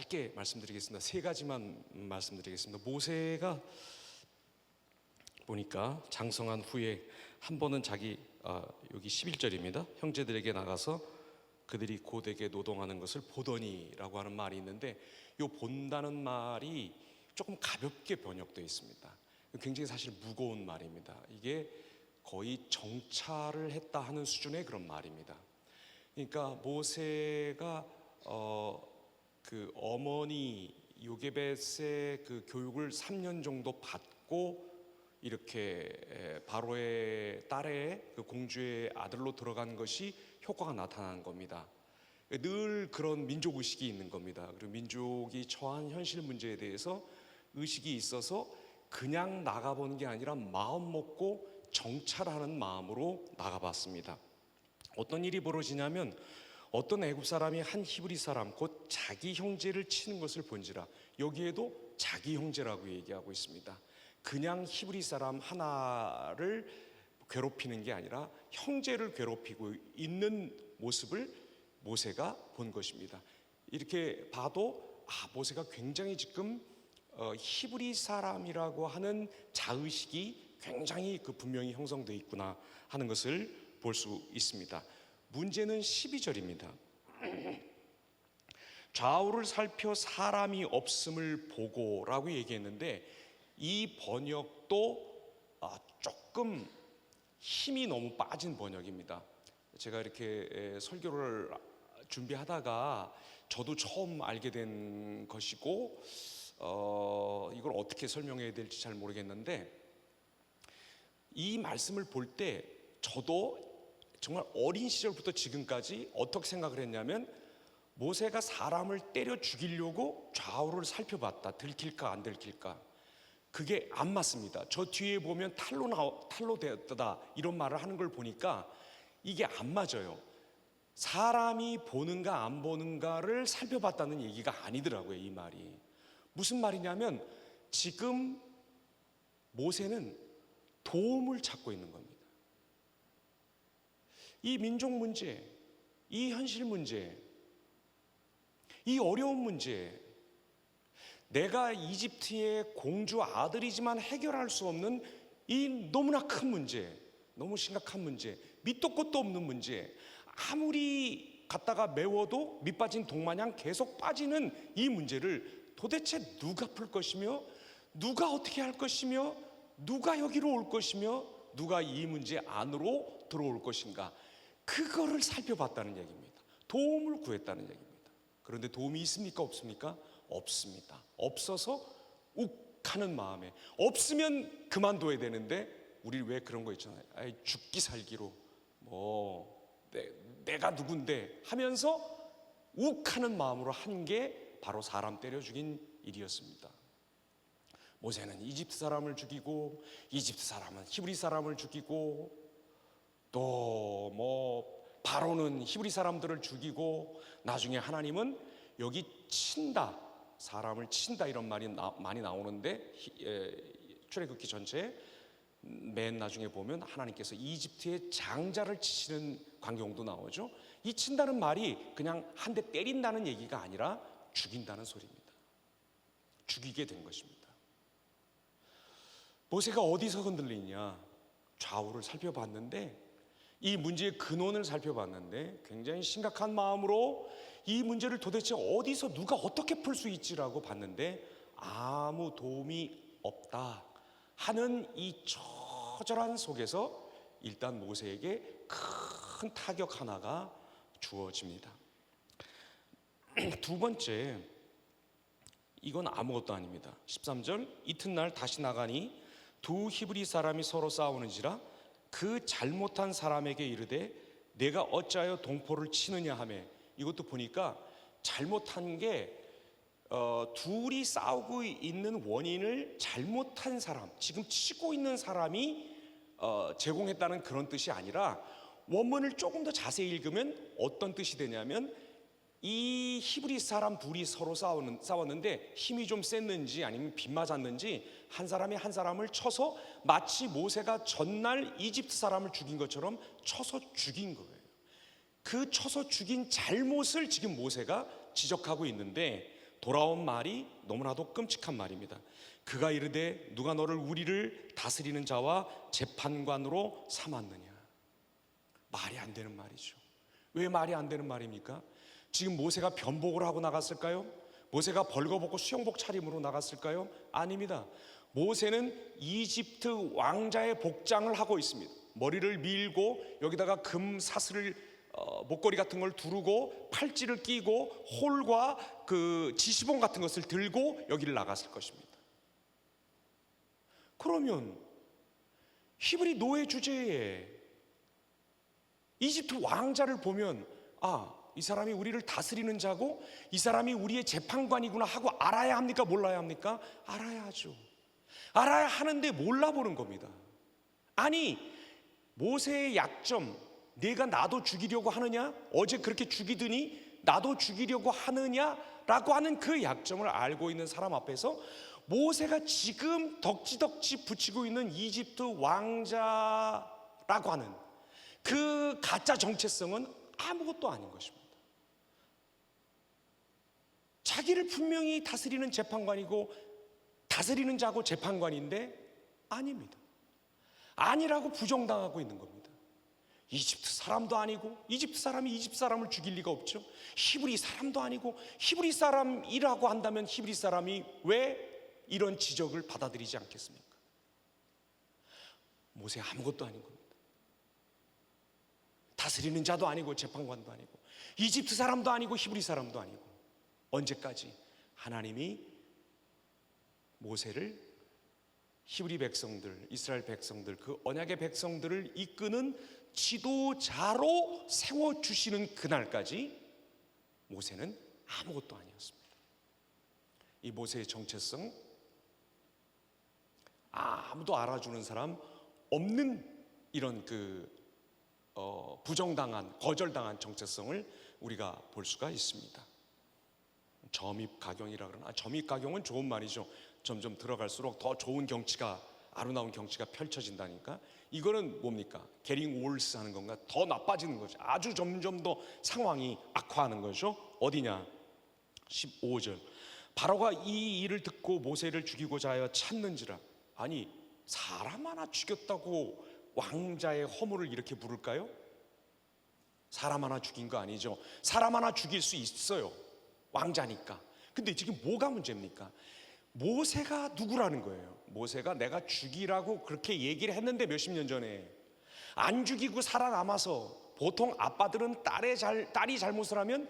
짧게 말씀드리겠습니다. 세 가지만 말씀드리겠습니다. 모세가 보니까 장성한 후에 한 번은 여기 11절입니다. 형제들에게 나가서 그들이 고되게 노동하는 것을 보더니라고 하는 말이 있는데, 이 본다는 말이 조금 가볍게 번역되어 있습니다. 굉장히 사실 무거운 말입니다. 이게 거의 정찰을 했다 하는 수준의 그런 말입니다. 그러니까 모세가 그 어머니 요게벳의 그 교육을 3년 정도 받고 이렇게 바로의 딸의 그 공주의 아들로 들어간 것이 효과가 나타나는 겁니다. 늘 그런 민족 의식이 있는 겁니다. 그리고 민족이 처한 현실 문제에 대해서 의식이 있어서 그냥 나가보는 게 아니라 마음 먹고 정찰하는 마음으로 나가봤습니다. 어떤 일이 벌어지냐면, 어떤 애굽 사람이 한 히브리 사람 곧 자기 형제를 치는 것을 본지라. 여기에도 자기 형제라고 얘기하고 있습니다. 그냥 히브리 사람 하나를 괴롭히는 게 아니라 형제를 괴롭히고 있는 모습을 모세가 본 것입니다. 이렇게 봐도 모세가 굉장히 지금 히브리 사람이라고 하는 자의식이 굉장히 분명히 형성되어 있구나 하는 것을 볼 수 있습니다. 문제는 12절입니다. 좌우를 살펴 사람이 없음을 보고라고 얘기했는데, 이 번역도 조금 힘이 너무 빠진 번역입니다. 제가 이렇게 설교를 준비하다가 저도 처음 알게 된 것이고, 이걸 어떻게 설명해야 될지 잘 모르겠는데, 이 말씀을 볼 때 저도 정말 어린 시절부터 지금까지 어떻게 생각을 했냐면, 모세가 사람을 때려 죽이려고 좌우를 살펴봤다. 들킬까 안 들킬까. 그게 안 맞습니다. 저 뒤에 보면 탈로 되었다 이런 말을 하는 걸 보니까 이게 안 맞아요. 사람이 보는가 안 보는가를 살펴봤다는 얘기가 아니더라고요. 이 말이 무슨 말이냐면, 지금 모세는 도움을 찾고 있는 겁니다. 이 민족 문제, 이 현실 문제, 이 어려운 문제, 내가 이집트의 공주 아들이지만 해결할 수 없는 이 너무나 큰 문제, 너무 심각한 문제, 밑도 끝도 없는 문제, 아무리 갖다가 메워도 밑빠진 독마냥 계속 빠지는 이 문제를 도대체 누가 풀 것이며, 누가 어떻게 할 것이며, 누가 여기로 올 것이며, 누가 이 문제 안으로 들어올 것인가, 그거를 살펴봤다는 얘기입니다. 도움을 구했다는 얘기입니다. 그런데 도움이 있습니까 없습니까? 없습니다. 없어서 욱하는 마음에, 없으면 그만둬야 되는데 우리 왜 그런 거 있잖아요. 죽기 살기로 내가 누군데 하면서 욱하는 마음으로 한 게 바로 사람 때려 죽인 일이었습니다. 모세는 이집트 사람을 죽이고, 이집트 사람은 히브리 사람을 죽이고, 또 바로는 히브리 사람들을 죽이고, 나중에 하나님은 여기 친다, 사람을 친다 이런 말이 많이 나오는데, 출애굽기 전체에 맨 나중에 보면 하나님께서 이집트의 장자를 치시는 광경도 나오죠. 이 친다는 말이 그냥 한 대 때린다는 얘기가 아니라 죽인다는 소리입니다. 죽이게 된 것입니다. 모세가 어디서 흔들리냐? 좌우를 살펴봤는데, 이 문제의 근원을 살펴봤는데 굉장히 심각한 마음으로 이 문제를 도대체 어디서 누가 어떻게 풀 수 있지라고 봤는데 아무 도움이 없다 하는 이 처절한 속에서 일단 모세에게 큰 타격 하나가 주어집니다. 두 번째, 이건 아무것도 아닙니다. 13절, 이튿날 다시 나가니 두 히브리 사람이 서로 싸우는지라 그 잘못한 사람에게 이르되 내가 어찌하여 동포를 치느냐 하매, 이것도 보니까 잘못한 게 둘이 싸우고 있는 원인을 잘못한 사람, 지금 치고 있는 사람이 제공했다는 그런 뜻이 아니라, 원문을 조금 더 자세히 읽으면 어떤 뜻이 되냐면, 이 히브리 사람 둘이 서로 싸웠는데 힘이 좀 셌는지 아니면 빗맞았는지 한 사람이 한 사람을 쳐서 마치 모세가 전날 이집트 사람을 죽인 것처럼 쳐서 죽인 거예요. 그 쳐서 죽인 잘못을 지금 모세가 지적하고 있는데, 돌아온 말이 너무나도 끔찍한 말입니다. 그가 이르되 누가 너를 우리를 다스리는 자와 재판관으로 삼았느냐. 말이 안 되는 말이죠. 왜 말이 안 되는 말입니까? 지금 모세가 변복을 하고 나갔을까요? 모세가 벌거벗고 수영복 차림으로 나갔을까요? 아닙니다. 모세는 이집트 왕자의 복장을 하고 있습니다. 머리를 밀고 여기다가 금 사슬을 목걸이 같은 걸 두르고 팔찌를 끼고 홀과 그 지시봉 같은 것을 들고 여기를 나갔을 것입니다. 그러면 히브리 노예 주제에 이집트 왕자를 보면 이 사람이 우리를 다스리는 자고 이 사람이 우리의 재판관이구나 하고 알아야 합니까? 몰라야 합니까? 알아야 하죠. 알아야 하는데 몰라보는 겁니다. 아니, 모세의 약점, 내가 나도 죽이려고 하느냐? 어제 그렇게 죽이더니 나도 죽이려고 하느냐라고 하는 그 약점을 알고 있는 사람 앞에서 모세가 지금 덕지덕지 붙이고 있는 이집트 왕자라고 하는 그 가짜 정체성은 아무것도 아닌 것입니다. 자기를 분명히 다스리는 재판관이고 다스리는 자고 재판관인데 아닙니다. 아니라고 부정당하고 있는 겁니다. 이집트 사람도 아니고 이집트 사람이 이집트 사람을 죽일 리가 없죠. 히브리 사람도 아니고 히브리 사람이라고 한다면 히브리 사람이 왜 이런 지적을 받아들이지 않겠습니까? 모세 아무것도 아닌 겁니다. 다스리는 자도 아니고 재판관도 아니고 이집트 사람도 아니고 히브리 사람도 아니고 언제까지 하나님이 모세를 히브리 백성들, 이스라엘 백성들, 그 언약의 백성들을 이끄는 지도자로 세워주시는 그날까지 모세는 아무것도 아니었습니다. 이 모세의 정체성, 아무도 알아주는 사람 없는 이런 부정당한, 거절당한 정체성을 우리가 볼 수가 있습니다. 점입가경이라 그러나, 점입가경은 좋은 말이죠. 점점 들어갈수록 더 좋은 경치가, 아름다운 경치가 펼쳐진다니까. 이거는 뭡니까? 게링 월스 하는 건가? 더 나빠지는 거죠. 아주 점점 더 상황이 악화하는 거죠. 어디냐? 15절. 바로가 이 일을 듣고 모세를 죽이고자 하여 찾는지라. 아니, 사람 하나 죽였다고 왕자의 허물을 이렇게 부를까요? 사람 하나 죽인 거 아니죠. 사람 하나 죽일 수 있어요, 왕자니까. 근데 지금 뭐가 문제입니까? 모세가 누구라는 거예요. 모세가 내가 죽이라고 그렇게 얘기를 했는데 몇십 년 전에 안 죽이고 살아남아서, 보통 아빠들은 딸이 잘못을 하면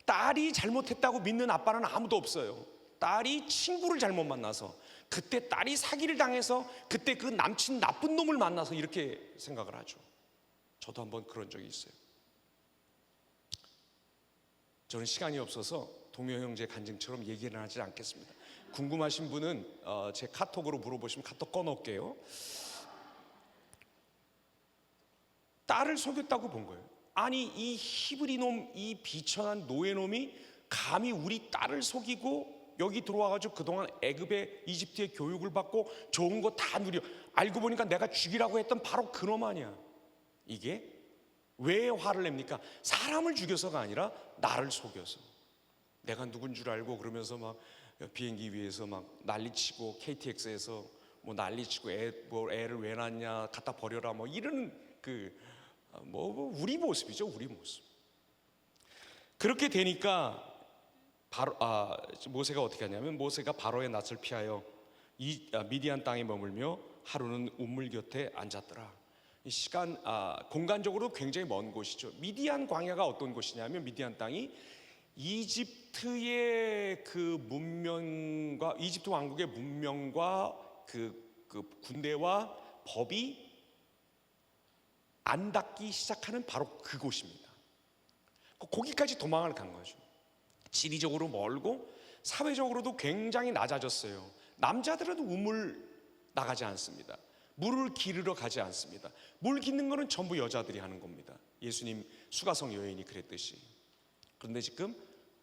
딸이 잘못했다고 믿는 아빠는 아무도 없어요. 딸이 친구를 잘못 만나서, 그때 딸이 사기를 당해서, 그때 그 남친 나쁜 놈을 만나서 이렇게 생각을 하죠. 저도 한번 그런 적이 있어요. 저는 시간이 없어서 동료 형제 간증처럼 얘기는 하지 않겠습니다. 궁금하신 분은 제 카톡으로 물어보시면 카톡 꺼놓을게요. 딸을 속였다고 본 거예요. 아니, 이 히브리 놈, 이 비천한 노예 놈이 감히 우리 딸을 속이고 여기 들어와가지고 그동안 애굽에, 이집트의 교육을 받고 좋은 거 다 누려, 알고 보니까 내가 죽이라고 했던 바로 그놈 아니야. 이게 왜 화를 냅니까? 사람을 죽여서가 아니라 나를 속여서. 내가 누군 줄 알고 그러면서 막 비행기 위에서 막 난리치고, KTX에서 뭐 난리치고, 애를 왜 낳냐, 갖다 버려라, 뭐 이런 우리 모습이죠, 우리 모습. 그렇게 되니까 모세가 어떻게 하냐면, 모세가 바로의 낯을 피하여 미디안 땅에 머물며 하루는 우물 곁에 앉았더라. 이 공간적으로 굉장히 먼 곳이죠. 미디안 광야가 어떤 곳이냐면, 미디안 땅이 이집트의 그 문명과, 이집트 왕국의 문명과 그 군대와 법이 안 닿기 시작하는 바로 그곳입니다. 거기까지 도망을 간 거죠. 지리적으로 멀고 사회적으로도 굉장히 낮아졌어요. 남자들은 우물 나가지 않습니다. 물을 기르러 가지 않습니다. 물 깃는 거는 전부 여자들이 하는 겁니다. 예수님 수가성 여인이 그랬듯이. 그런데 지금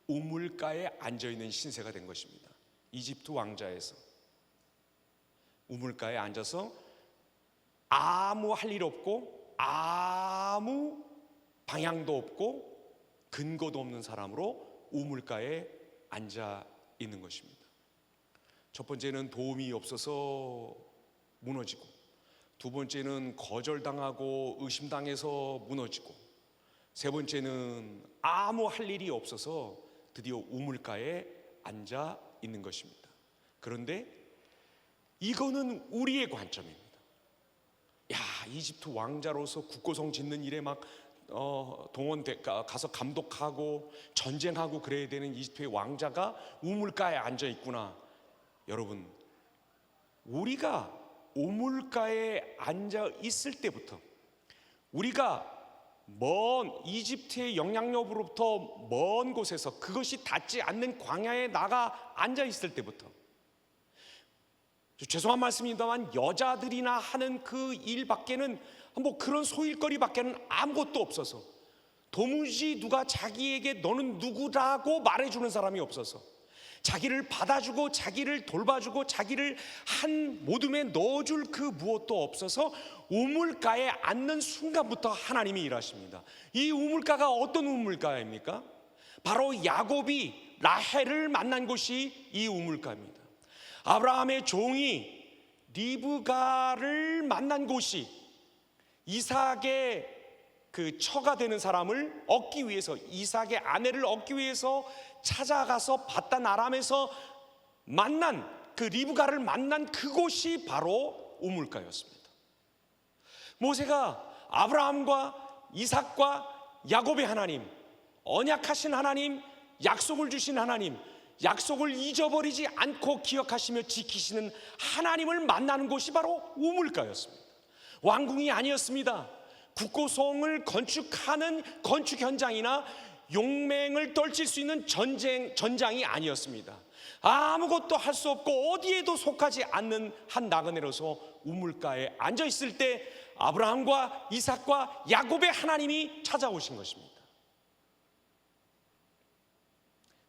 우물가에 앉아있는 신세가 된 것입니다. 이집트 왕자에서 우물가에 앉아서 아무 할 일 없고 아무 방향도 없고 근거도 없는 사람으로 우물가에 앉아 있는 것입니다. 첫 번째는 도움이 없어서 무너지고, 두 번째는 거절당하고 의심당해서 무너지고, 세 번째는 아무 할 일이 없어서 드디어 우물가에 앉아 있는 것입니다. 그런데 이거는 우리의 관점입니다. 야, 이집트 왕자로서 국고성 짓는 일에 막 가서 감독하고 전쟁하고 그래야 되는 이집트의 왕자가 우물가에 앉아 있구나. 여러분, 우리가 우물가에 앉아 있을 때부터, 우리가 먼 이집트의 영향력으로부터 먼 곳에서 그것이 닿지 않는 광야에 나가 앉아 있을 때부터, 죄송한 말씀입니다만 여자들이나 하는 그 일밖에는 뭐 그런 소일거리밖에는 아무것도 없어서, 도무지 누가 자기에게 너는 누구라고 말해주는 사람이 없어서, 자기를 받아주고 자기를 돌봐주고 자기를 한 모둠에 넣어줄 그 무엇도 없어서 우물가에 앉는 순간부터 하나님이 일하십니다. 이 우물가가 어떤 우물가입니까? 바로 야곱이 라헬을 만난 곳이 이 우물가입니다. 아브라함의 종이 리브가를 만난 곳이, 이삭의 그 처가 되는 사람을 얻기 위해서, 이삭의 아내를 얻기 위해서 찾아가서 바단 아람에서 만난 그 리브가를 만난 그곳이 바로 우물가였습니다. 모세가 아브라함과 이삭과 야곱의 하나님, 언약하신 하나님, 약속을 주신 하나님, 약속을 잊어버리지 않고 기억하시며 지키시는 하나님을 만나는 곳이 바로 우물가였습니다. 왕궁이 아니었습니다. 국고성을 건축하는 건축 현장이나 용맹을 떨칠 수 있는 전장이 아니었습니다. 아무것도 할 수 없고 어디에도 속하지 않는 한 나그네로서 우물가에 앉아 있을 때 아브라함과 이삭과 야곱의 하나님이 찾아오신 것입니다.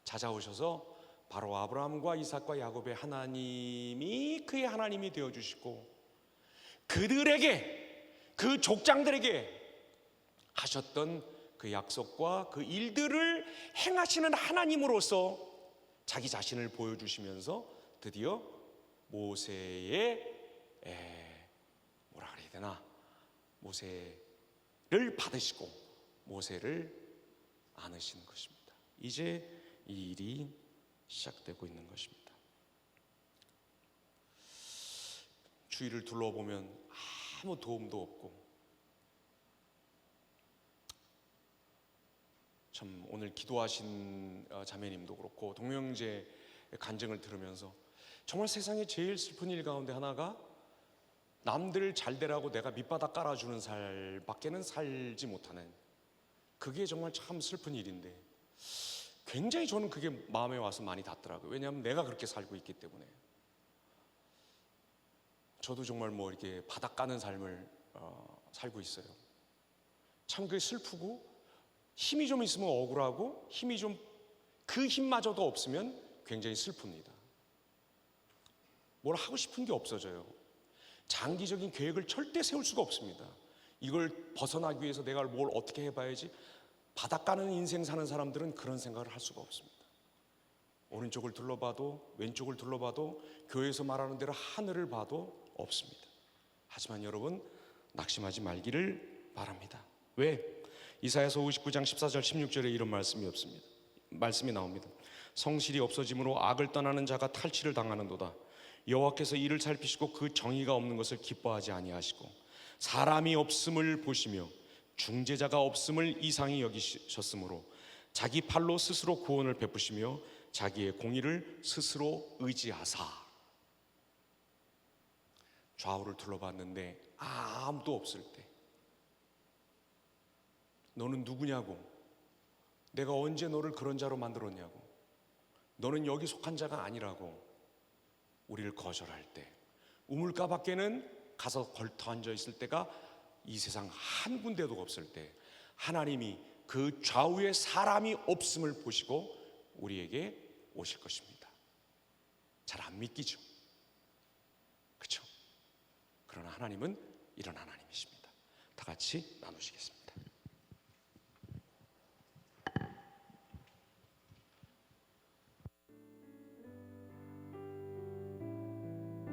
찾아오셔서 바로 아브라함과 이삭과 야곱의 하나님이 그의 하나님이 되어주시고, 그들에게, 그 족장들에게 하셨던 그 약속과 그 일들을 행하시는 하나님으로서 자기 자신을 보여주시면서 드디어 모세의 뭐라 그래야 되나, 모세를 받으시고 모세를 안으시는 것입니다. 이제 이 일이 시작되고 있는 것입니다. 주위를 둘러보면 아무 도움도 없고, 참 오늘 기도하신 자매님도 그렇고 동명제 간증을 들으면서 정말 세상에 제일 슬픈 일 가운데 하나가 남들 잘 되라고 내가 밑바닥 깔아주는 살밖에는 살지 못하는, 그게 정말 참 슬픈 일인데 굉장히 저는 그게 마음에 와서 많이 닿더라고요. 왜냐하면 내가 그렇게 살고 있기 때문에. 저도 정말 뭐 이렇게 바닥 까는 삶을 살고 있어요. 참 그게 슬프고, 힘이 좀 있으면 억울하고, 힘이 좀, 그 힘마저도 없으면 굉장히 슬픕니다. 뭘 하고 싶은 게 없어져요. 장기적인 계획을 절대 세울 수가 없습니다. 이걸 벗어나기 위해서 내가 뭘 어떻게 해봐야지. 바닥 까는 인생 사는 사람들은 그런 생각을 할 수가 없습니다. 오른쪽을 둘러봐도 왼쪽을 둘러봐도 교회에서 말하는 대로 하늘을 봐도 없습니다. 하지만 여러분, 낙심하지 말기를 바랍니다. 왜? 이사야서 59장 14절 16절에 이런 말씀이 나옵니다. 성실이 없어짐으로 악을 떠나는 자가 탈취를 당하는도다. 여호와께서 이를 살피시고 그 정의가 없는 것을 기뻐하지 아니하시고, 사람이 없음을 보시며 중재자가 없음을 이상히 여기셨으므로 자기 팔로 스스로 구원을 베푸시며 자기의 공의를 스스로 의지하사. 좌우를 둘러봤는데 아무도 없을 때, 너는 누구냐고, 내가 언제 너를 그런 자로 만들었냐고, 너는 여기 속한 자가 아니라고 우리를 거절할 때, 우물가 밖에는 가서 걸터 앉아 있을 때가 이 세상 한 군데도 없을 때, 하나님이 그 좌우에 사람이 없음을 보시고 우리에게 오실 것입니다. 잘 안 믿기죠? 그렇죠? 그러나 하나님은 이런 하나님이십니다. 다 같이 나누시겠습니다.